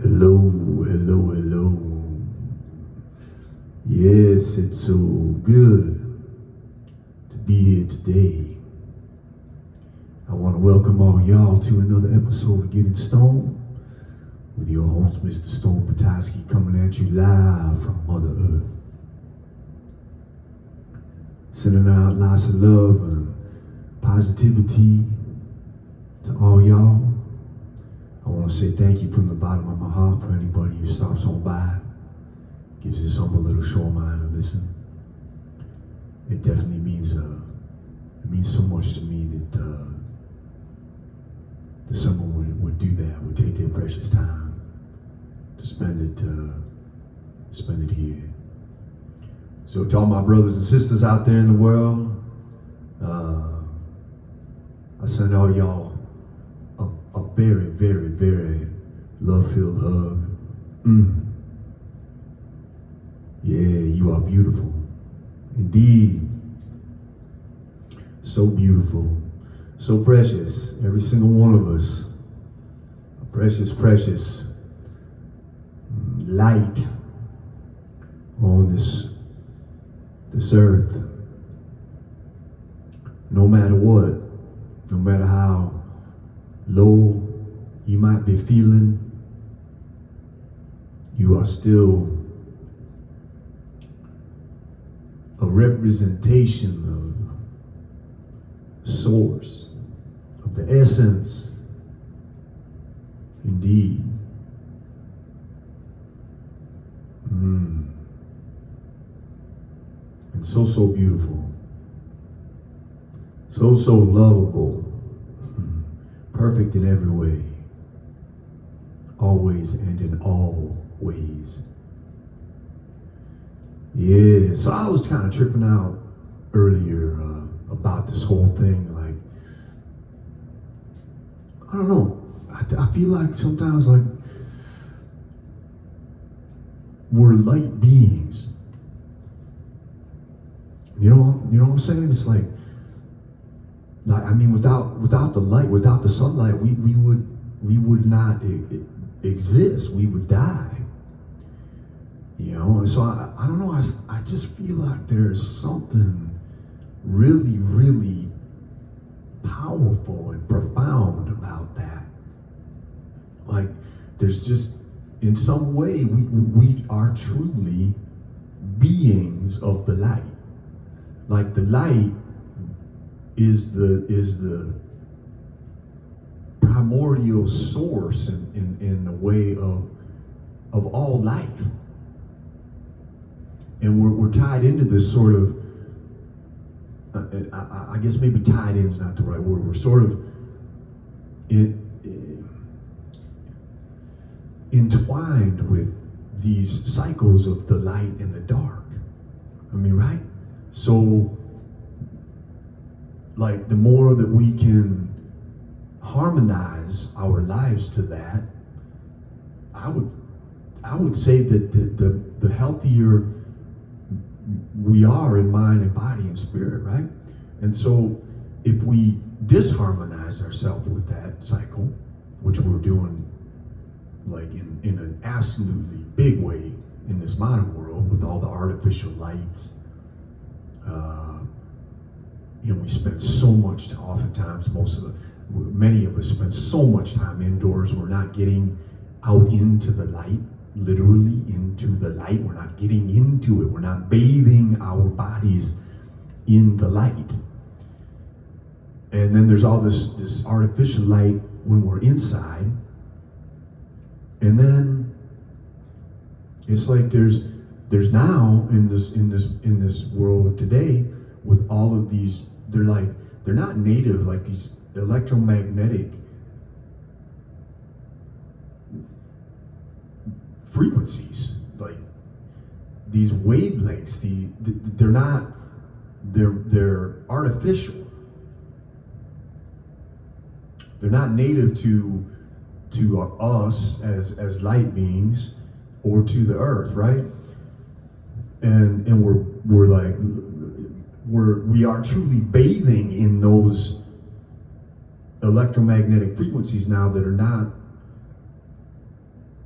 Hello, hello, hello. Yes, it's so good to be here today. I want to welcome all y'all to another episode of Getting Stoned with your host, Mr. Stone Petoskey, coming at you live from Mother Earth. Sending out lots of love and positivity to all y'all. I want to say thank you from the bottom of my heart for anybody who stops on by, gives this humble little shoreline a listen. It definitely means so much to me that someone would do that, would take their precious time to spend it here. So to all my brothers and sisters out there in the world, I send all y'all a very, very, very love-filled hug. Yeah, you are beautiful. Indeed. So beautiful. So precious. Every single one of us. A precious, precious light on this earth. No matter what, no matter how low you might be feeling, you are still a representation of source, of the essence. Indeed. And so beautiful. So lovable. Perfect in every way. Always and in all ways. Yeah, so I was kind of tripping out earlier about this whole thing. Like, I don't know. I feel like sometimes like we're light beings. You know what I'm saying? It's like I mean, without the light, without the sunlight, we would not exist. We would die. You know, and so I don't know. I just feel like there's something really, really powerful and profound about that. Like, there's just, in some way, we are truly beings of the light. Like, the light is the primordial source in the way of all life. And we're tied into this sort of, I guess maybe tied in is not the right word. We're sort of entwined with these cycles of the light and the dark. I mean, right? So, like, the more that we can harmonize our lives to that, I would say that the healthier we are in mind and body and spirit, right? And so if we disharmonize ourselves with that cycle, which we're doing like in an absolutely big way in this modern world with all the artificial lights, we spend so much time, oftentimes many of us spend so much time indoors. We're not getting out into the light, literally into the light. We're not getting into it. We're not bathing our bodies in the light. And then there's all this artificial light when we're inside. And then it's like there's now in this world today with all of these, they're not native, like these electromagnetic frequencies, like these wavelengths, they're artificial. They're not native to us as light beings or to the earth, right? And we are truly bathing in those electromagnetic frequencies now that are not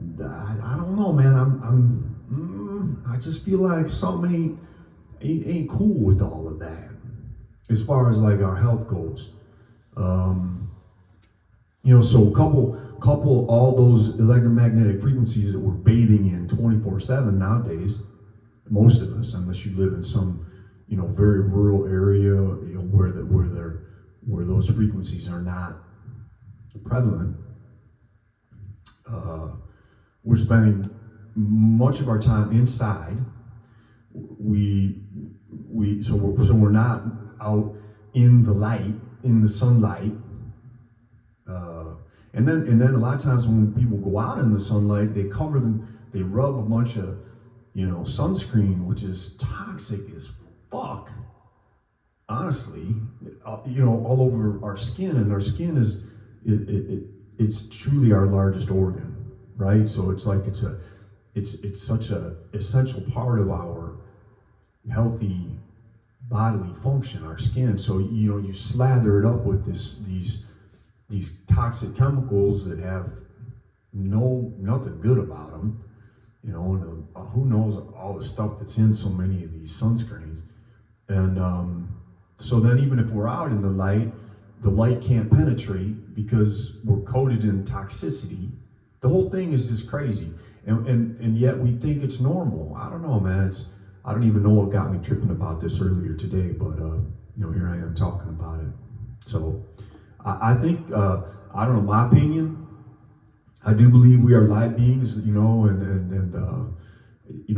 I don't know, man. I just feel like something ain't cool with all of that, as far as like our health goes. So couple all those electromagnetic frequencies that we're bathing in 24/7 nowadays. Most of us, unless you live in some, very rural area, where those frequencies are not prevalent. We're spending much of our time inside. So we're not out in the light, in the sunlight. And then a lot of times when people go out in the sunlight, they cover them, they rub a bunch of, sunscreen, which is toxic as fuck. Honestly, all over our skin, and our skin it's truly our largest organ, right? So it's like it's such a essential part of our healthy bodily function, our skin. So you slather it up with these toxic chemicals that have nothing good about them, and who knows all the stuff that's in so many of these sunscreens. And so then even if we're out in the light can't penetrate because we're coated in toxicity. The whole thing is just crazy, and yet we think it's normal. I don't know, man. I don't even know what got me tripping about this earlier today, but here I am talking about it. So I think, I don't know, my opinion, I do believe we are light beings, and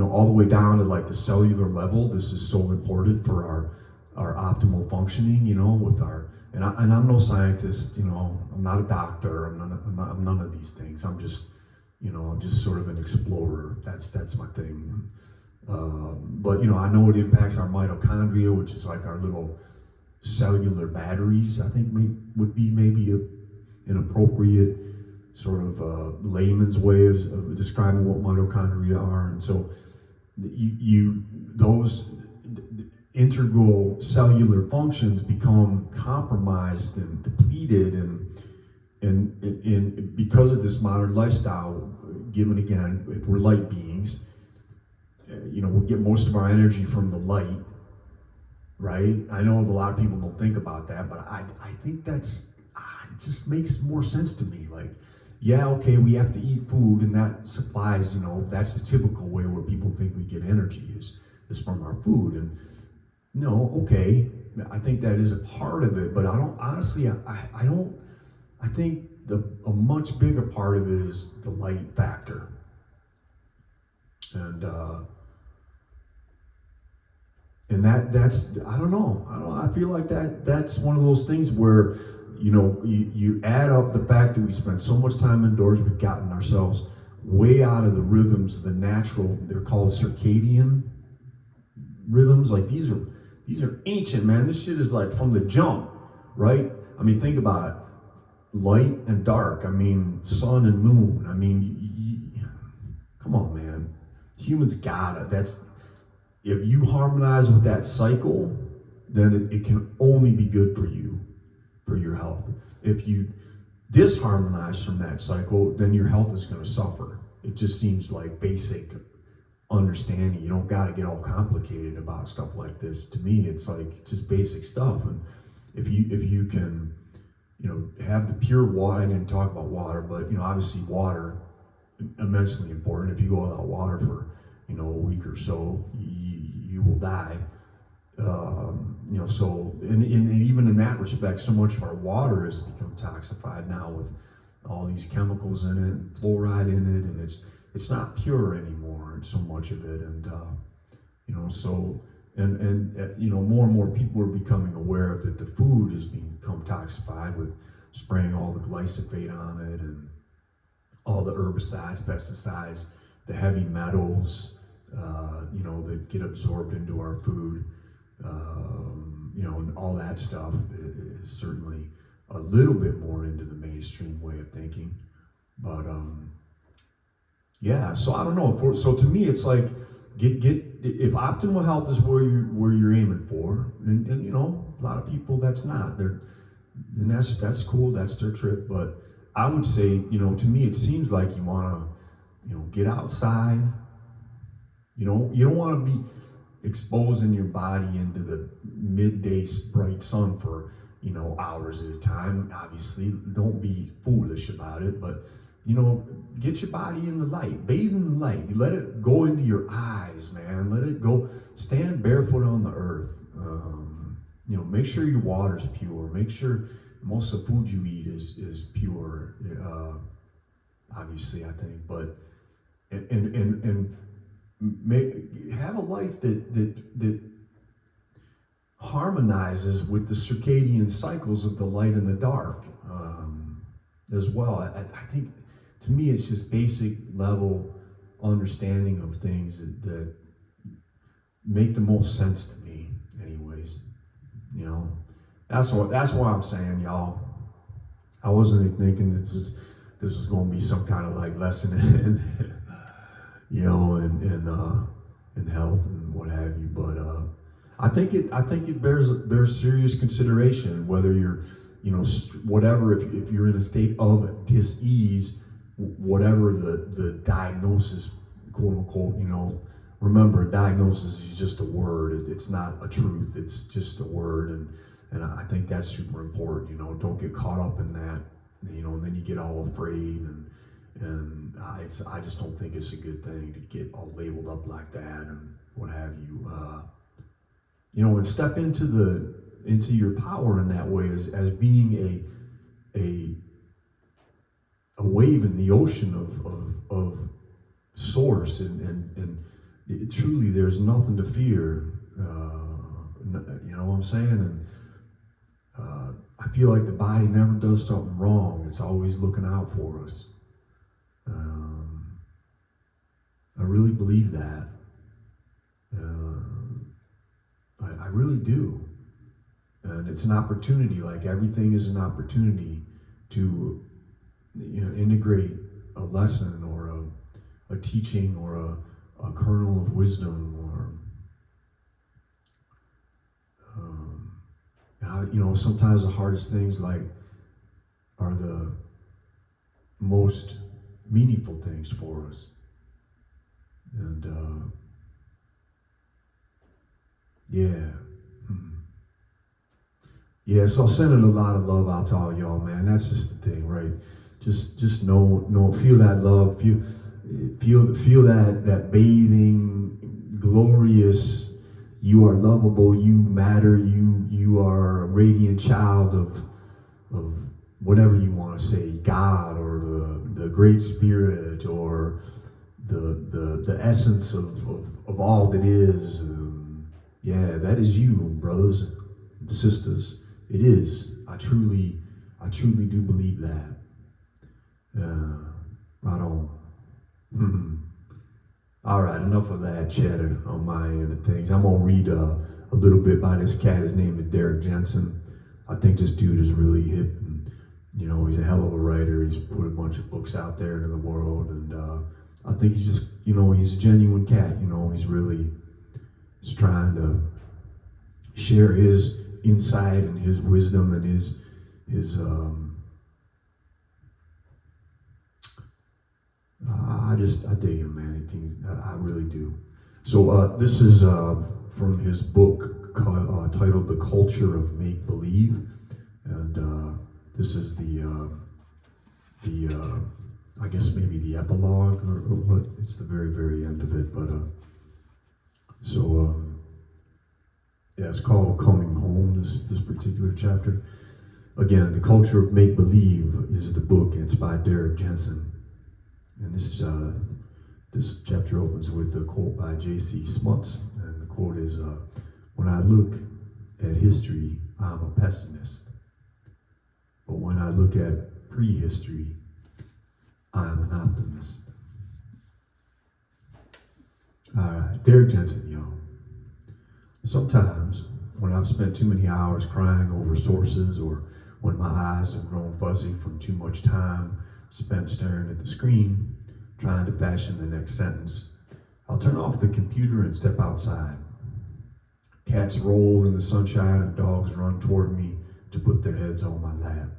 all the way down to like the cellular level. This is so important for our optimal functioning, with our, and I'm no scientist, I'm not a doctor, I'm none of these things. I'm just sort of an explorer. That's my thing. But I know it impacts our mitochondria, which is like our little cellular batteries. I think would be maybe an appropriate sort of layman's way of describing what mitochondria are. And so those integral cellular functions become compromised and depleted, and because of this modern lifestyle, given again, if we're light beings, we get most of our energy from the light, right? I know a lot of people don't think about that, but I think it just makes more sense to me. Like, yeah, okay, we have to eat food, and that supplies, that's the typical way where people think we get energy is from our food. And no, okay, I think that is a part of it, but I don't, honestly, I think a much bigger part of it is the light factor. And that's, I don't know, I feel like that's one of those things where, you add up the fact that we spend so much time indoors, we've gotten ourselves way out of the rhythms of the natural, they're called circadian rhythms. Like these are ancient, man. This shit is like from the jump, right? I mean, think about it. Light and dark. I mean, sun and moon. I mean, come on, man. Humans got it. If you harmonize with that cycle, then it can only be good for you, for your health. If you disharmonize from that cycle, then your health is going to suffer. It just seems like basic understanding. You don't got to get all complicated about stuff like this. To me, it's like just basic stuff. And if you can, have the pure water. I didn't talk about water, but obviously water, immensely important. If you go without water for a week or so, you will die. So and even in that respect, so much of our water has become toxified now with all these chemicals in it and fluoride in it, and it's not pure anymore. So much of it, and more and more people are becoming aware that the food is become toxified with spraying all the glyphosate on it and all the herbicides, pesticides, the heavy metals, that get absorbed into our food, and all that stuff is certainly a little bit more into the mainstream way of thinking. But so I don't know. So to me, it's like get if optimal health is where you're aiming for, and a lot of people that's not. And that's cool. That's their trip. But I would say, to me, it seems like you want to get outside. You don't want to be exposing your body into the midday bright sun for hours at a time. Obviously, don't be foolish about it, but get your body in the light, bathe in the light. You let it go into your eyes, man. Let it go. Stand barefoot on the earth. Make sure your water's pure. Make sure most of the food you eat is pure. Obviously, I think, but and have a life that harmonizes with the circadian cycles of the light and the dark as well. I think, to me, it's just basic level understanding of things that make the most sense to me, anyways. That's why I'm saying, y'all. I wasn't thinking this was going to be some kind of like lesson in health and what have you, but I think it bears serious consideration whether you're whatever, if you're in a state of dis-ease, whatever the diagnosis, quote unquote. Remember, diagnosis is just a word. It's not a truth. It's just a word, and I think that's super important. Don't get caught up in that. And then you get all afraid, and I just don't think it's a good thing to get all labeled up like that and what have you. And step into your power in that way as being a wave in the ocean of source, and truly there's nothing to fear. You know what I'm saying? And I feel like the body never does something wrong. It's always looking out for us. I really believe that. I really do. And it's an opportunity, like everything is an opportunity to integrate a lesson or a teaching or a kernel of wisdom, or sometimes the hardest things are the most meaningful things for us. And so sending a lot of love out to all y'all, man. That's just the thing, right? Just know, feel that love, feel that bathing, glorious. You are lovable. You matter. You are a radiant child of whatever you want to say, God or the Great Spirit or the essence of all that is. That is you, brothers and sisters. It is. I truly do believe that. Right on. All right, enough of that chatter on my end of things. I'm gonna read a little bit by this cat. His name is Derrick Jensen. I think this dude is really hip, and he's a hell of a writer. He's put a bunch of books out there into the world, and I think he's just, he's a genuine cat. He's trying to share his insight and his wisdom and his I dig him, man. I really do. So this is from his book titled "The Culture of Make Believe," and this is the I guess maybe the epilogue or what. It's the very, very end of it, but it's called "Coming Home." This particular chapter. Again, "The Culture of Make Believe" is the book. It's by Derrick Jensen. And this chapter opens with a quote by J.C. Smuts, and the quote is, "When I look at history, I'm a pessimist. But when I look at prehistory, I'm an optimist." All right, Derrick Jensen, y'all. Sometimes when I've spent too many hours crying over sources, or when my eyes have grown fuzzy from too much time spent staring at the screen, trying to fashion the next sentence, I'll turn off the computer and step outside. Cats roll in the sunshine and dogs run toward me to put their heads on my lap.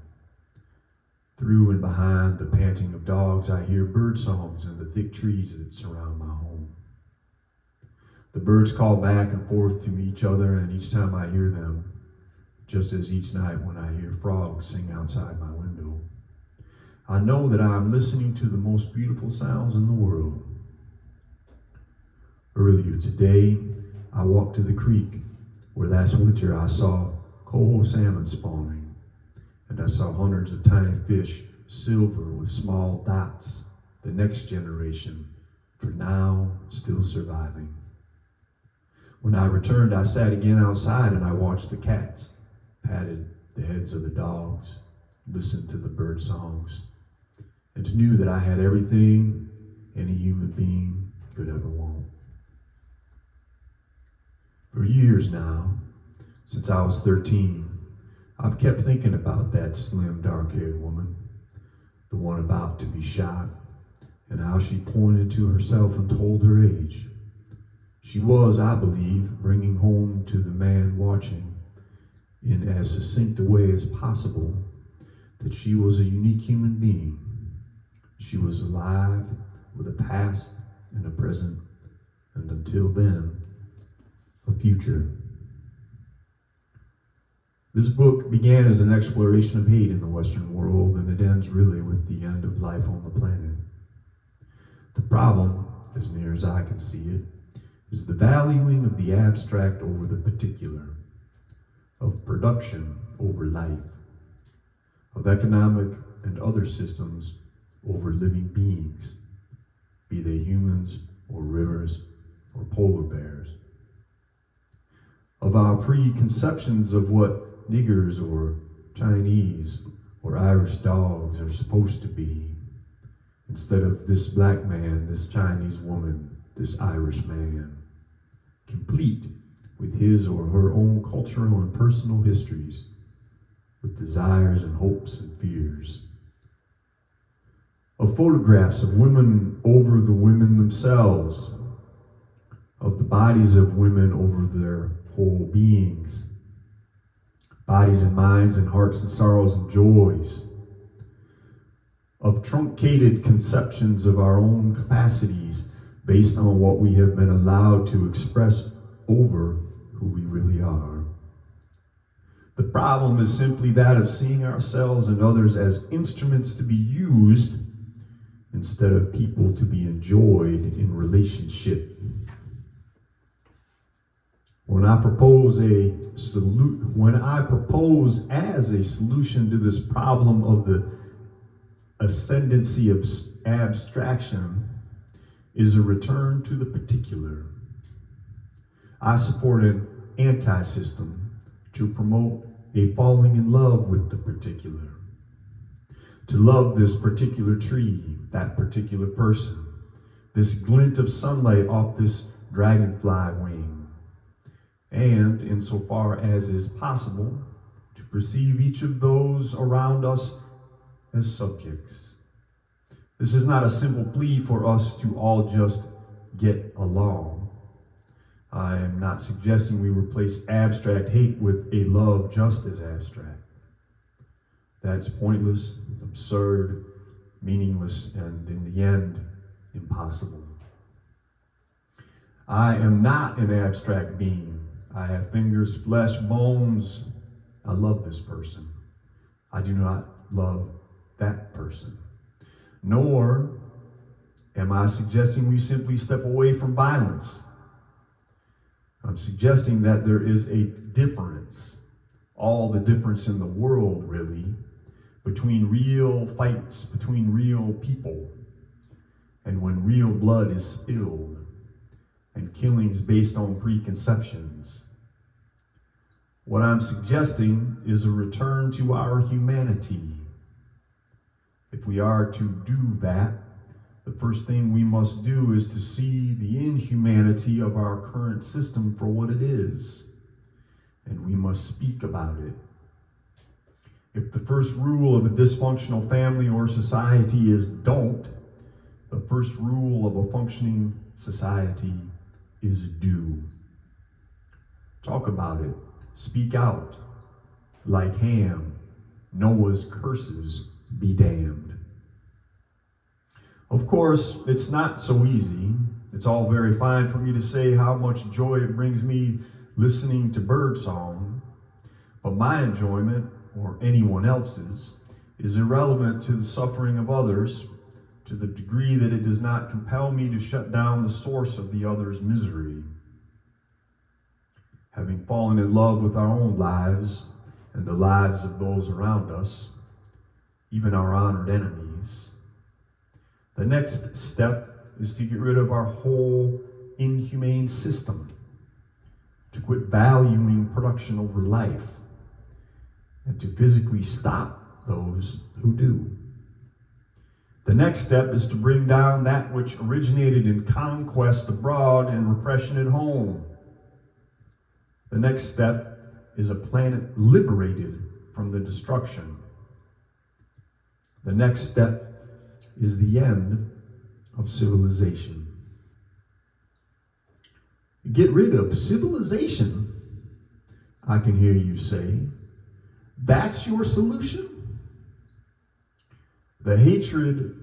Through and behind the panting of dogs, I hear bird songs in the thick trees that surround my home. The birds call back and forth to each other, and each time I hear them, just as each night when I hear frogs sing outside my window, I know that I am listening to the most beautiful sounds in the world. Earlier today, I walked to the creek where last winter I saw coho salmon spawning, and I saw hundreds of tiny fish, silver with small dots, the next generation, for now still surviving. When I returned, I sat again outside and I watched the cats, patted the heads of the dogs, listened to the bird songs, and knew that I had everything any human being could ever want. For years now, since I was 13, I've kept thinking about that slim, dark-haired woman, the one about to be shot, and how she pointed to herself and told her age. She was, I believe, bringing home to the man watching, in as succinct a way as possible, that she was a unique human being. She was alive with a past and a present, and until then, a future. This book began as an exploration of hate in the Western world, and it ends really with the end of life on the planet. The problem, as near as I can see it, is the valuing of the abstract over the particular, of production over life, of economic and other systems over living beings, be they humans or rivers or polar bears, of our preconceptions of what niggers or Chinese or Irish dogs are supposed to be, instead of this black man, this Chinese woman, this Irish man, complete with his or her own cultural and personal histories, with desires and hopes and fears. Of photographs of women over the women themselves, of the bodies of women over their whole beings, bodies and minds and hearts and sorrows and joys, of truncated conceptions of our own capacities based on what we have been allowed to express over who we really are. The problem is simply that of seeing ourselves and others as instruments to be used instead of people to be enjoyed in relationship. When I propose as a solution to this problem of the ascendancy of abstraction, is a return to the particular. I support an anti-system to promote a falling in love with the particular, to love this particular tree, that particular person, this glint of sunlight off this dragonfly wing, and, insofar as is possible, to perceive each of those around us as subjects. This is not a simple plea for us to all just get along. I am not suggesting we replace abstract hate with a love just as abstract. That's pointless, absurd, meaningless, and in the end, impossible. I am not an abstract being. I have fingers, flesh, bones. I love this person. I do not love that person. Nor am I suggesting we simply step away from violence. I'm suggesting that there is a difference, all the difference in the world, really, between real fights between real people and when real blood is spilled and killings based on preconceptions. What I'm suggesting is a return to our humanity. If we are to do that, the first thing we must do is to see the inhumanity of our current system for what it is, and we must speak about it. If the first rule of a dysfunctional family or society is don't, the first rule of a functioning society is do. Talk about it. Speak out. Like Ham, Noah's curses be damned. Of course, it's not so easy. It's all very fine for me to say how much joy it brings me listening to birdsong, but my enjoyment, or anyone else's, is irrelevant to the suffering of others, to the degree that it does not compel me to shut down the source of the other's misery. Having fallen in love with our own lives and the lives of those around us, even our honored enemies, the next step is to get rid of our whole inhumane system, to quit valuing production over life, and to physically stop those who do. The next step is to bring down that which originated in conquest abroad and repression at home. The next step is a planet liberated from the destruction. The next step is the end of civilization. Get rid of civilization, I can hear you say. That's your solution? The hatred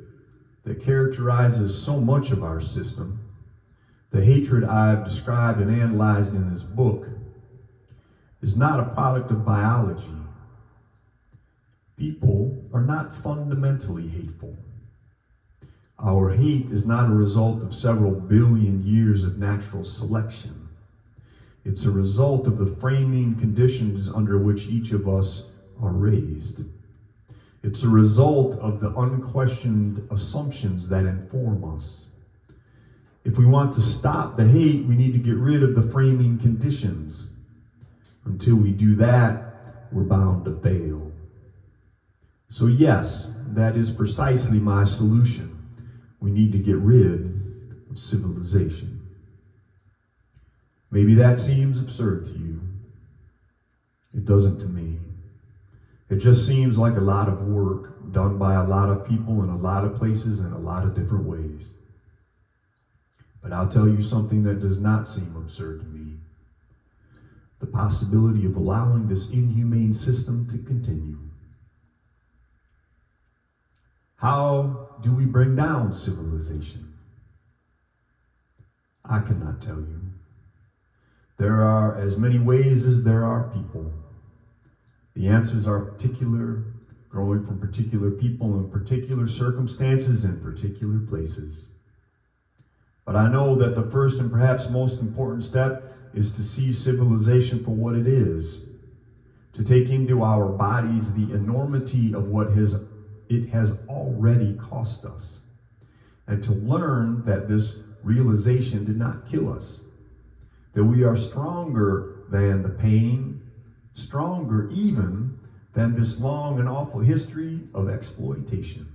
that characterizes so much of our system, the hatred I've described and analyzed in this book, is not a product of biology. People are not fundamentally hateful. Our hate is not a result of several billion years of natural selection. It's a result of the framing conditions under which each of us are raised. It's a result of the unquestioned assumptions that inform us. If we want to stop the hate, we need to get rid of the framing conditions. Until we do that, we're bound to fail. So yes, that is precisely my solution. We need to get rid of civilization. Maybe that seems absurd to you. It doesn't to me. It just seems like a lot of work done by a lot of people in a lot of places in a lot of different ways. But I'll tell you something that does not seem absurd to me. The possibility of allowing this inhumane system to continue. How do we bring down civilization? I cannot tell you. There are as many ways as there are people. The answers are particular, growing from particular people in particular circumstances in particular places. But I know that the first and perhaps most important step is to see civilization for what it is, to take into our bodies the enormity of what it has already cost us, and to learn that this realization did not kill us, that we are stronger than the pain, stronger even than this long and awful history of exploitation.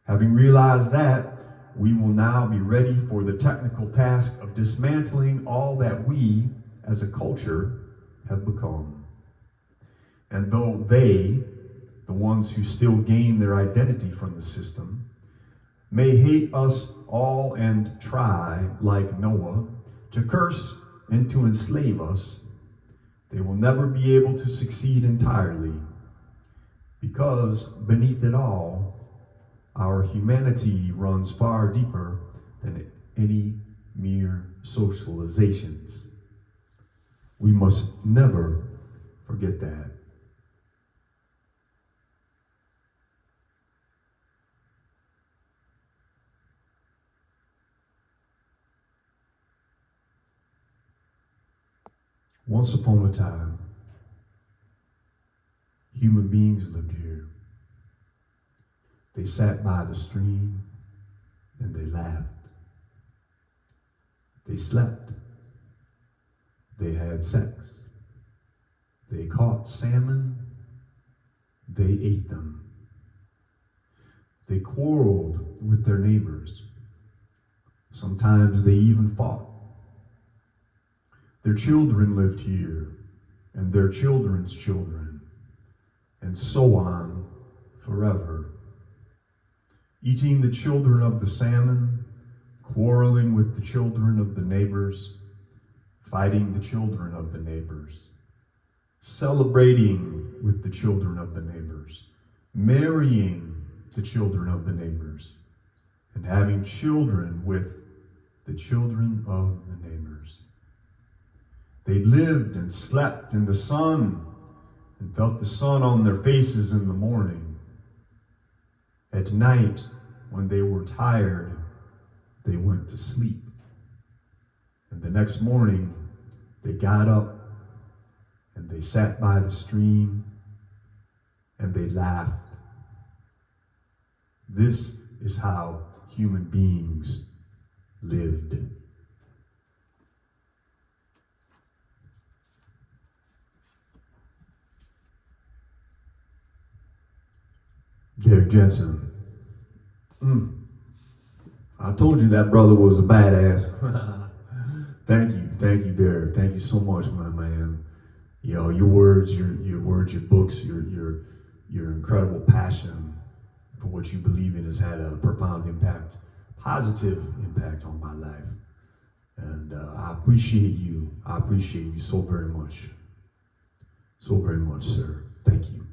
Having realized that, we will now be ready for the technical task of dismantling all that we, as a culture, have become. And though they, the ones who still gain their identity from the system, may hate us all and try, like Noah, to curse and to enslave us, they will never be able to succeed entirely, because beneath it all, our humanity runs far deeper than any mere socializations. We must never forget that. Once upon a time, human beings lived here. They sat by the stream and they laughed. They slept. They had sex. They caught salmon. They ate them. They quarreled with their neighbors. Sometimes they even fought. Their children lived here, and their children's children, and so on forever. Eating the children of the salmon, quarreling with the children of the neighbors, fighting the children of the neighbors, celebrating with the children of the neighbors, marrying the children of the neighbors, and having children with the children of the neighbors. They lived and slept in the sun and felt the sun on their faces in the morning. At night, when they were tired, they went to sleep. And the next morning, they got up and they sat by the stream and they laughed. This is how human beings lived. Derrick Jensen. I told you that brother was a badass. Thank you, Derrick. Thank you so much, my man. You know, your words, your words, your books, your incredible passion for what you believe in has had a profound impact, positive impact on my life. And I appreciate you. I appreciate you so very much. So very much, sir. Thank you.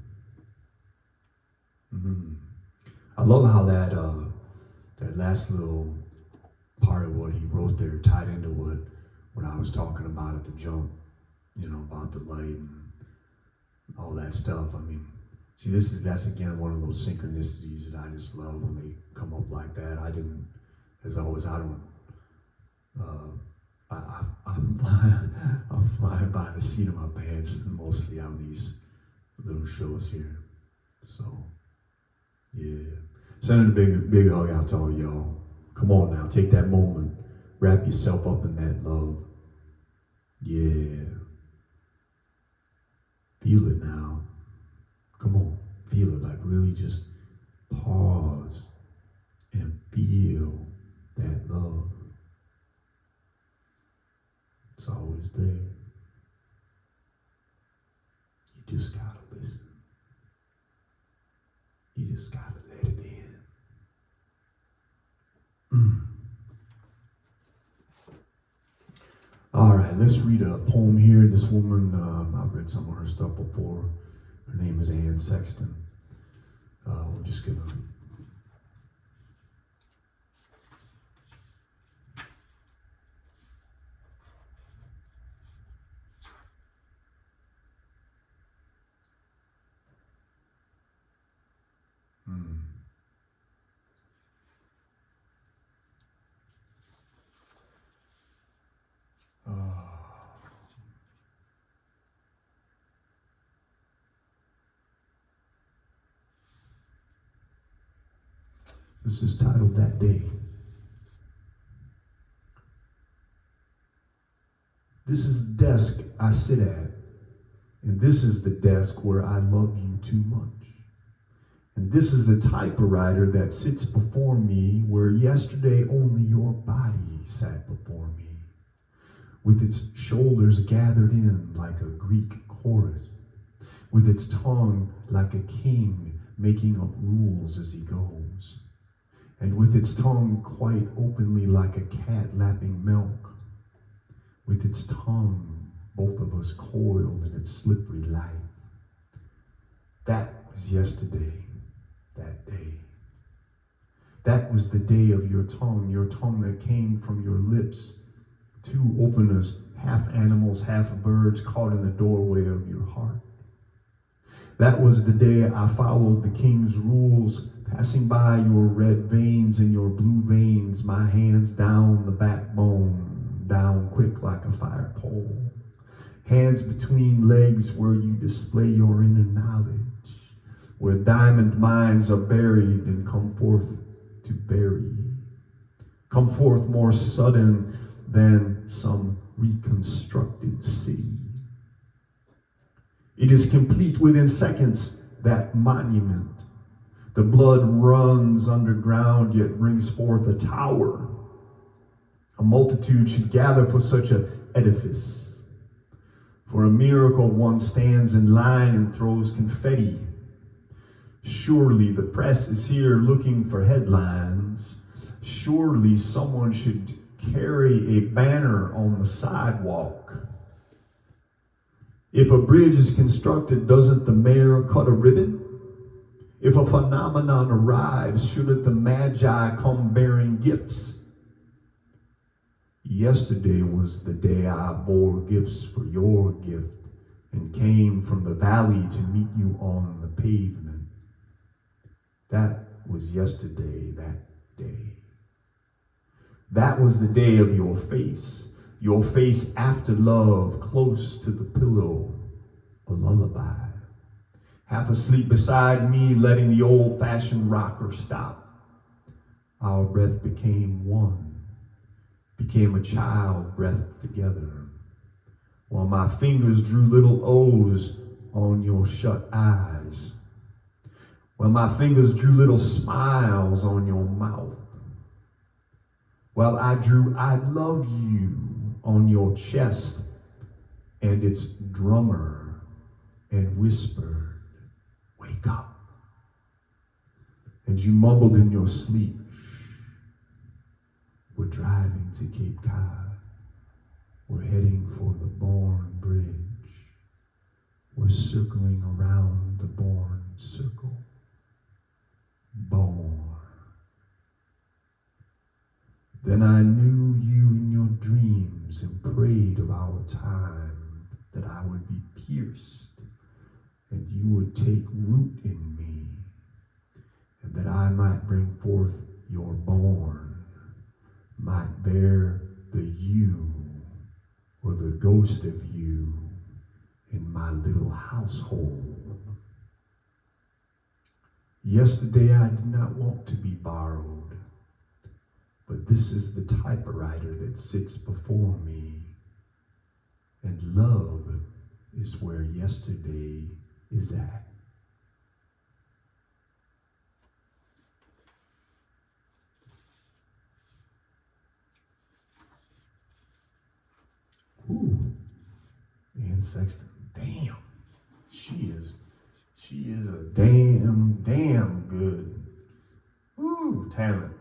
I love how that last little part of what he wrote there tied into what I was talking about at the jump, you know, about the light and all that stuff. I mean, see, that's again one of those synchronicities that I just love when they come up like that. I'm flying by the seat of my pants mostly on these little shows here. So, yeah. Sending a big hug out to all y'all. Come on now, take that moment. Wrap yourself up in that love. Yeah. Feel it now. Come on, feel it. Like really just pause and feel that love. It's always there. You just gotta listen. You just gotta let it in. All right, let's read a poem here. This woman, I've read some of her stuff before. Her name is Anne Sexton. We're just gonna. This is titled That Day. This is the desk I sit at, and this is the desk where I love you too much. And this is the typewriter that sits before me, where yesterday only your body sat before me, with its shoulders gathered in like a Greek chorus, with its tongue like a king making up rules as he goes, and with its tongue quite openly like a cat lapping milk, with its tongue, both of us coiled in its slippery life. That was yesterday, that day. That was the day of your tongue that came from your lips, two openers, half animals, half birds, caught in the doorway of your heart. That was the day I followed the king's rules, passing by your red veins and your blue veins, my hands down the backbone, down quick like a fire pole. Hands between legs where you display your inner knowledge, where diamond mines are buried and come forth to bury. Come forth more sudden than some reconstructed city. It is complete within seconds, that monument. The blood runs underground, yet brings forth a tower. A multitude should gather for such an edifice. For a miracle, one stands in line and throws confetti. Surely the press is here looking for headlines. Surely someone should carry a banner on the sidewalk. If a bridge is constructed, doesn't the mayor cut a ribbon? If a phenomenon arrives, shouldn't the Magi come bearing gifts? Yesterday was the day I bore gifts for your gift and came from the valley to meet you on the pavement. That was yesterday, that day. That was the day of your face after love, close to the pillow, a lullaby. Half asleep beside me, letting the old-fashioned rocker stop. Our breath became one, became a child breath together, while my fingers drew little O's on your shut eyes, while my fingers drew little smiles on your mouth, while I drew I love you on your chest and its drummer and whispered, wake up. And you mumbled in your sleep, shh, we're driving to Cape Cod. We're heading for the Bourne Bridge. We're circling around the Bourne Circle. Bourne. Then I knew you in your dreams and prayed of our time, that I would be pierced and you would take root in me, and that I might bring forth your born, might bear the you or the ghost of you in my little household. Yesterday I did not want to be borrowed, but this is the typewriter that sits before me, and love is where yesterday is at. Ooh, Anne Sexton, damn, she is a damn good, talent.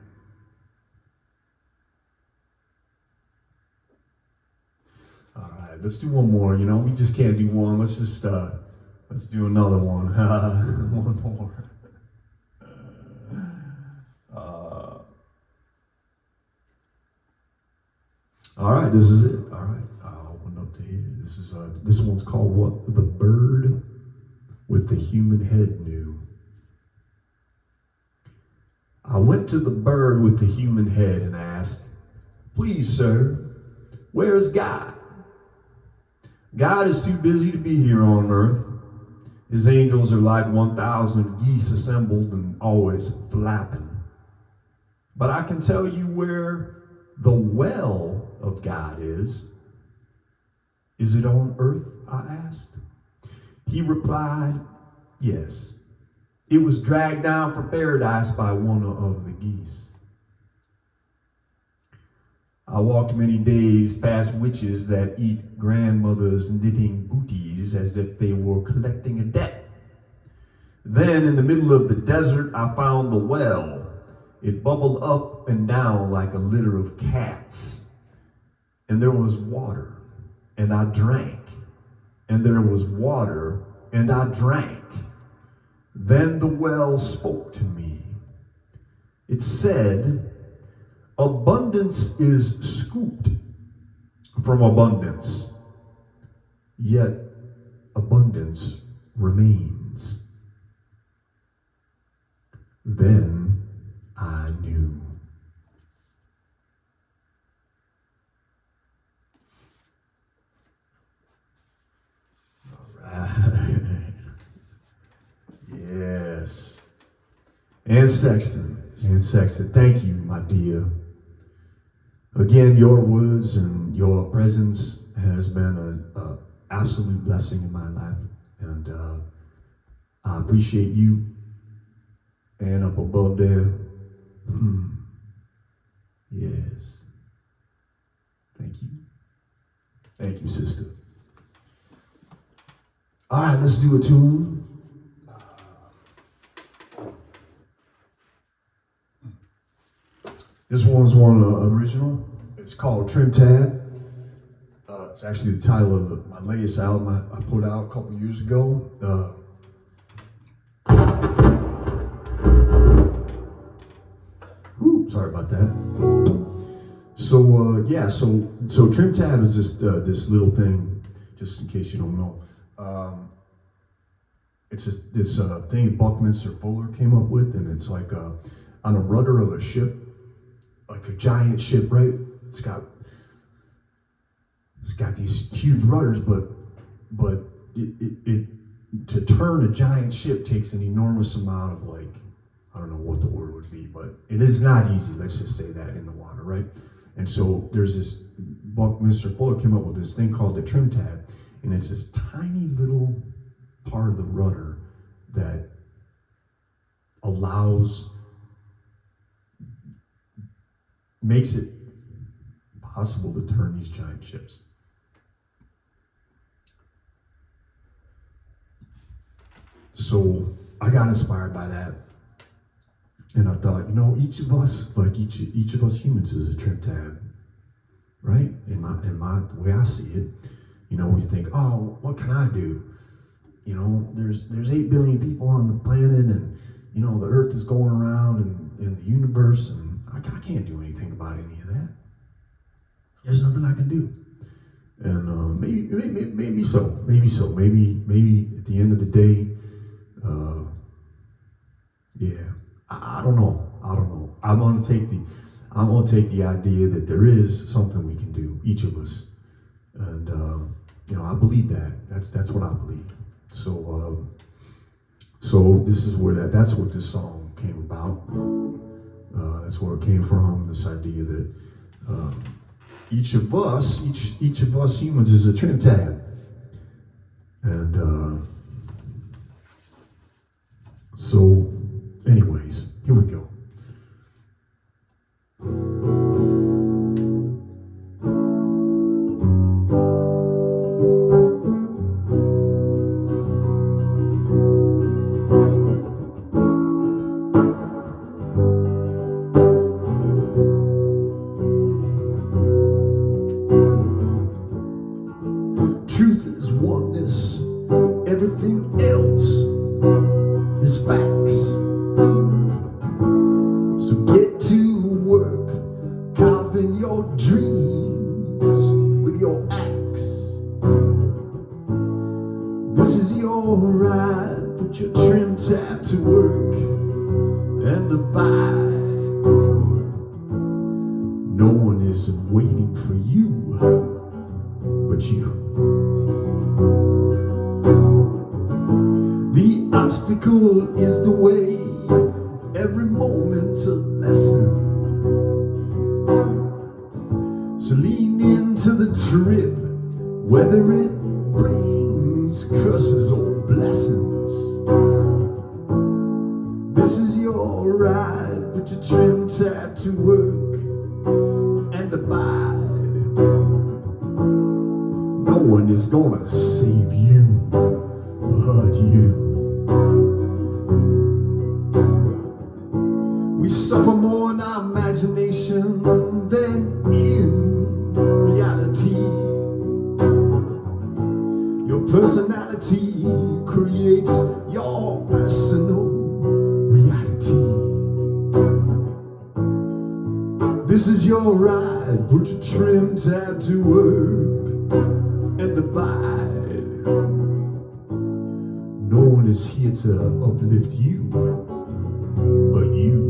All right, let's do one more. We just can't do one. Let's do another one. One more. All right, this is it. All right, I'll open up to here. This one's called what? The Bird with the Human Head Knew. I went to the bird with the human head and asked, please, sir, where is God? God is too busy to be here on earth. His angels are like 1,000 geese assembled and always flapping. But I can tell you where the well of God is. Is it on earth? I asked. He replied, yes. It was dragged down from paradise by one of the geese. I walked many days past witches that eat grandmothers' knitting booties as if they were collecting a debt. Then in the middle of the desert, I found the well. It bubbled up and down like a litter of cats. And there was water, and I drank. And there was water, and I drank. Then the well spoke to me. It said, abundance is scooped from abundance, yet abundance remains. Then I knew. All right. Yes. Anne Sexton, thank you, my dear. Again, your words and your presence has been an absolute blessing in my life, and I appreciate you. And up above there, yes. Thank you, sister. All right, let's do a tune. This one's one original. It's called Trim Tab. It's actually the title of my latest album I put out a couple years ago. Sorry about that. So yeah, so trim tab is just this little thing, just in case you don't know. It's just this thing Buckminster Fuller came up with, and it's like on a rudder of a ship, like a giant ship, right? It's got these huge rudders, but it to turn a giant ship takes an enormous amount of, like, I don't know what the word would be, but it is not easy. Let's just say that, in the water, right? And so there's this, Buckminster Fuller came up with this thing called the trim tab, and it's this tiny little part of the rudder that makes it possible to turn these giant ships. So I got inspired by that, and I thought, each of us, like each of us humans, is a trim tab, right? In the way I see it, we think, oh, what can I do? There's 8 billion people on the planet, and the Earth is going around in the universe, and I can't do anything about any of that. There's nothing I can do. And maybe so. Maybe at the end of the day, I don't know. I'm gonna take the idea that there is something we can do, each of us, and I believe that. That's what I believe. So this is where that's what this song came about. That's where it came from. This idea that each of us humans is a trim tab, and so, anyways, here we go. Truth is oneness, everything else is facts. So get to work, carving your dreams with your axe. This is your ride, put your trim tab to work and abide. No one is waiting for you but you. The obstacle is the way, every moment's a lesson. So lean into the trip, whether it brings curses or blessings. This is your ride, put your trim tab to work and abide. No one is gonna save you but you. We suffer more in our imagination than in reality. Your personality creates your personal reality. This is your ride, put your trim tab to work and abide. No one is here to uplift you but you.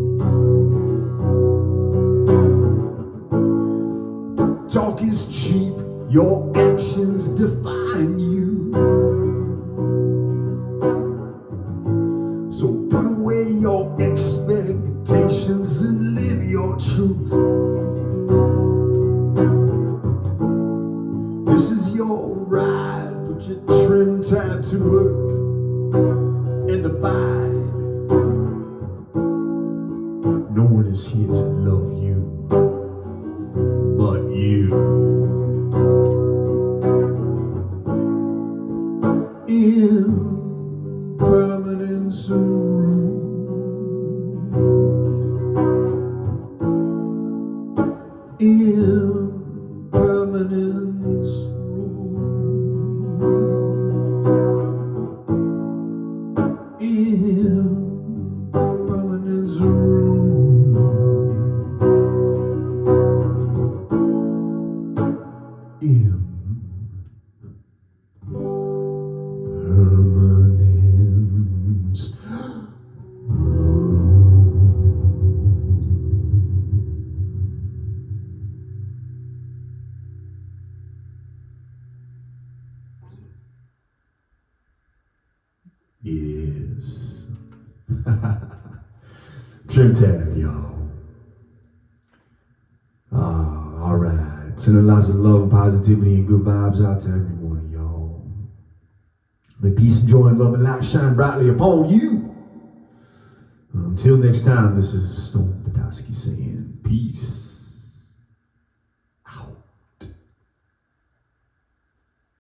Talk is cheap, your actions define you. So put away your expectations and live your truth. This is your ride, put your trim tab to work and abide. No one is here to love you but you. Impermanence rule. Impermanence rule. Impermanence rule. Yes. Trim tab, y'all. All right. Sending lots of love and positivity and good vibes out to every one of y'all. May peace and joy and love and light shine brightly upon you. Until next time, this is Stone Petoskey saying peace.